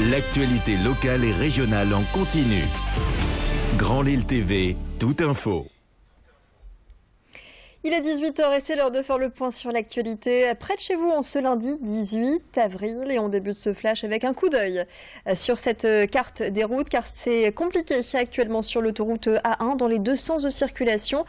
L'actualité locale et régionale en continu. Grand Lille TV, toute info. Il est 18h et c'est l'heure de faire le point sur l'actualité près de chez vous en ce lundi 18 avril. Et on débute ce flash avec un coup d'œil sur cette carte des routes car c'est compliqué actuellement sur l'autoroute A1 dans les deux sens de circulation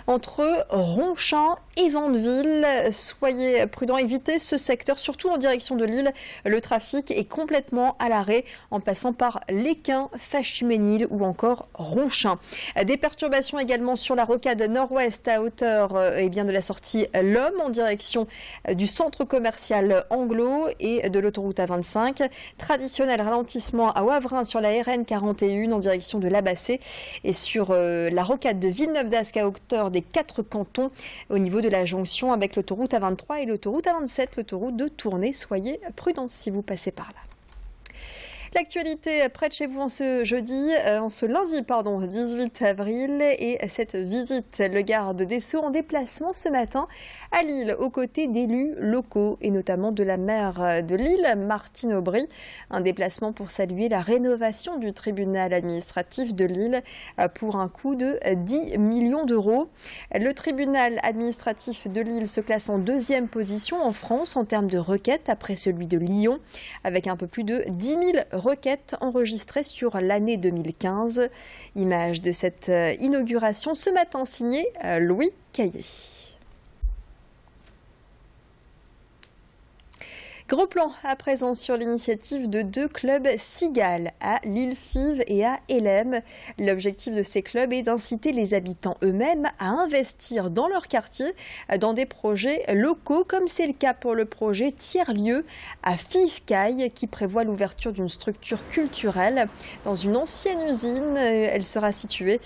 entre Ronchin et Vandeville. Soyez prudents, évitez ce secteur, surtout en direction de Lille. Le trafic est complètement à l'arrêt en passant par Léquin, Faches-Ménil ou encore Ronchin. Des perturbations également sur la rocade nord-ouest à hauteur de la sortie L'Homme en direction du centre commercial Anglo et de l'autoroute A25. Traditionnel ralentissement à Wavrin sur la RN 41 en direction de l'Abassé et sur la rocade de Villeneuve-d'Ascq à hauteur des 4 cantons au niveau de la jonction avec l'autoroute A23 et l'autoroute A27, l'autoroute de Tournai. Soyez prudents si vous passez par là. L'actualité près de chez vous en ce lundi 18 avril et cette visite, le garde des Sceaux en déplacement ce matin à Lille aux côtés d'élus locaux et notamment de la maire de Lille, Martine Aubry. Un déplacement pour saluer la rénovation du tribunal administratif de Lille pour un coût de 10 millions d'euros. Le tribunal administratif de Lille se classe en deuxième position en France en termes de requêtes après celui de Lyon avec un peu plus de 10 000 requêtes enregistrées sur l'année 2015. Image de cette inauguration ce matin signée Louis Caillé. Gros plan à présent sur l'initiative de deux clubs cigales à Lille-Fives et à Hélène. L'objectif de ces clubs est d'inciter les habitants eux-mêmes à investir dans leur quartier dans des projets locaux, comme c'est le cas pour le projet Tiers-Lieu à Fives-Caille qui prévoit l'ouverture d'une structure culturelle dans une ancienne usine. Elle sera située,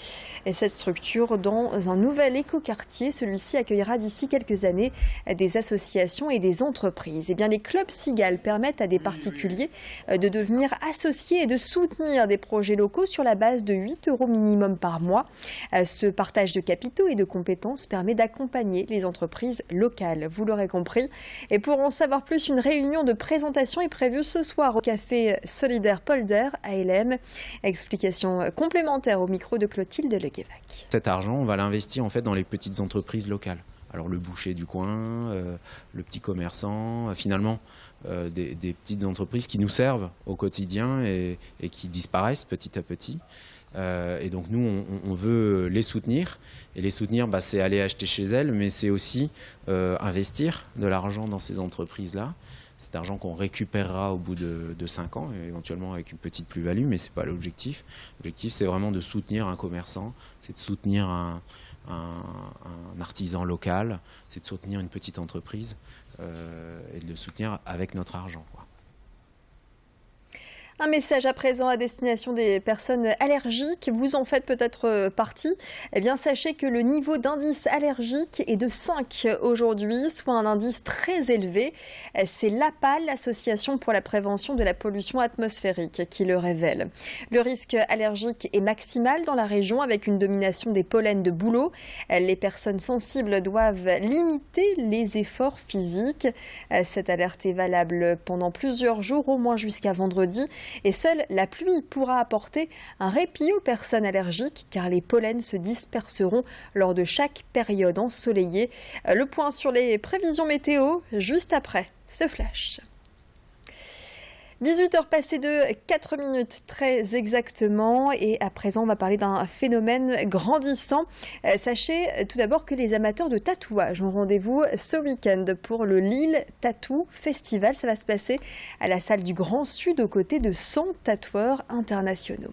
et cette structure, dans un nouvel écoquartier. Celui-ci accueillera d'ici quelques années des associations et des entreprises. Et bien, les clubs cigales permettent à des particuliers de devenir associés et de soutenir des projets locaux sur la base de 8 € minimum par mois. Ce partage de capitaux et de compétences permet d'accompagner les entreprises locales, vous l'aurez compris. Et pour en savoir plus, une réunion de présentation est prévue ce soir au café solidaire Polder à LM. Explication complémentaire au micro de Clotilde Leguévac. Cet argent, on va l'investir en fait dans les petites entreprises locales. Alors le boucher du coin, le petit commerçant, finalement des petites entreprises qui nous servent au quotidien et qui disparaissent petit à petit. Et donc nous, on veut les soutenir. Et les soutenir, c'est aller acheter chez elles, mais c'est aussi investir de l'argent dans ces entreprises-là. Cet argent qu'on récupérera au bout de 5 ans, éventuellement avec une petite plus-value, mais ce n'est pas l'objectif. L'objectif, c'est vraiment de soutenir un commerçant, c'est de soutenir un artisan local, c'est de soutenir une petite entreprise et de le soutenir avec notre argent, quoi. Un message à présent à destination des personnes allergiques. Vous en faites peut-être partie. Eh bien, sachez que le niveau d'indice allergique est de 5 aujourd'hui, soit un indice très élevé. C'est l'APAL, l'Association pour la prévention de la pollution atmosphérique, qui le révèle. Le risque allergique est maximal dans la région avec une domination des pollens de bouleau. Les personnes sensibles doivent limiter les efforts physiques. Cette alerte est valable pendant plusieurs jours, au moins jusqu'à vendredi. Et seule la pluie pourra apporter un répit aux personnes allergiques car les pollens se disperseront lors de chaque période ensoleillée. Le point sur les prévisions météo juste après ce flash. 18h passées de 4 minutes très exactement et à présent on va parler d'un phénomène grandissant. Sachez tout d'abord que les amateurs de tatouage ont rendez-vous ce week-end pour le Lille Tattoo Festival. Ça va se passer à la salle du Grand Sud aux côtés de 100 tatoueurs internationaux.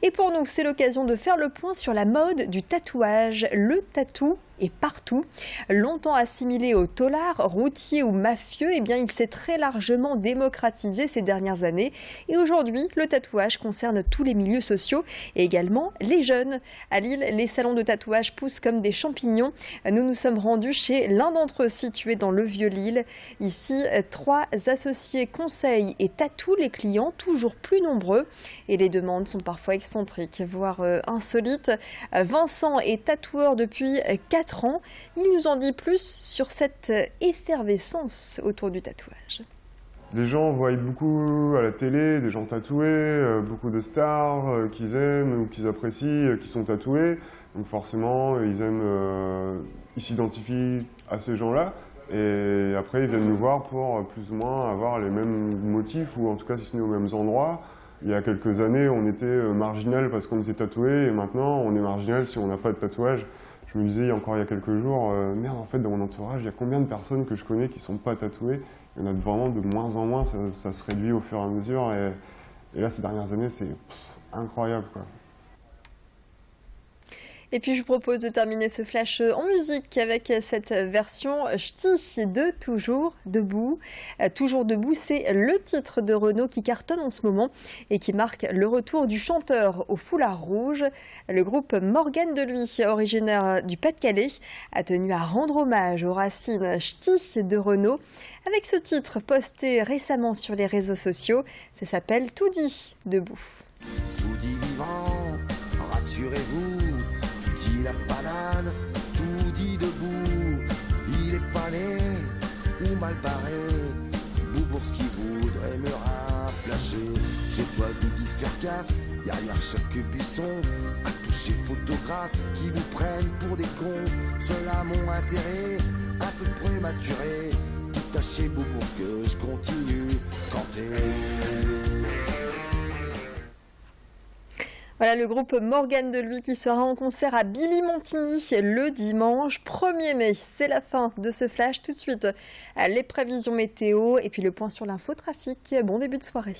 Et pour nous, c'est l'occasion de faire le point sur la mode du tatouage. Le tatou est partout. Longtemps assimilé au taulards, routiers ou mafieux, eh bien, il s'est très largement démocratisé ces dernières années. Et aujourd'hui, le tatouage concerne tous les milieux sociaux et également les jeunes. À Lille, les salons de tatouage poussent comme des champignons. Nous nous sommes rendus chez l'un d'entre eux situé dans le Vieux-Lille. Ici, 3 associés conseillent et tatouent les clients, toujours plus nombreux. Et les demandes sont parfois excentriques, voire insolites. Vincent est tatoueur depuis 4 ans. Il nous en dit plus sur cette effervescence autour du tatouage. Les gens voient beaucoup à la télé des gens tatoués, beaucoup de stars qu'ils aiment ou qu'ils apprécient, qui sont tatoués. Donc forcément, ils s'identifient à ces gens-là. Et après, ils viennent nous voir pour plus ou moins avoir les mêmes motifs, ou en tout cas si ce n'est aux mêmes endroits. Il y a quelques années, on était marginal parce qu'on était tatoué, et maintenant, on est marginal si on n'a pas de tatouage. Je me disais encore il y a quelques jours, merde, en fait, dans mon entourage, il y a combien de personnes que je connais qui ne sont pas tatouées? Il y en a vraiment de moins en moins, ça se réduit au fur et à mesure. Et là, ces dernières années, c'est incroyable, quoi. Et puis je vous propose de terminer ce flash en musique avec cette version ch'ti de Toujours Debout. Toujours Debout, c'est le titre de Renaud qui cartonne en ce moment et qui marque le retour du chanteur au foulard rouge. Le groupe Morgane de Lui, originaire du Pas-de-Calais, a tenu à rendre hommage aux racines ch'ti de Renaud avec ce titre posté récemment sur les réseaux sociaux. Ça s'appelle Tout dit debout. Tout dit vivant, rassurez-vous. La banane, tout dit debout. Il est pas né ou mal barré. Boubourski voudrait me raplacher. Je dois vous y faire gaffe. Derrière chaque buisson, à toucher photographe qui vous prennent pour des cons. Cela mon intérêt, un peu prématuré. Tout tâcher Boubourski que je continue canter. Voilà le groupe Morgane de Lui qui sera en concert à Billy Montigny le dimanche 1er mai. C'est la fin de ce flash. Tout de suite, les prévisions météo et puis le point sur l'infotrafic. Bon début de soirée.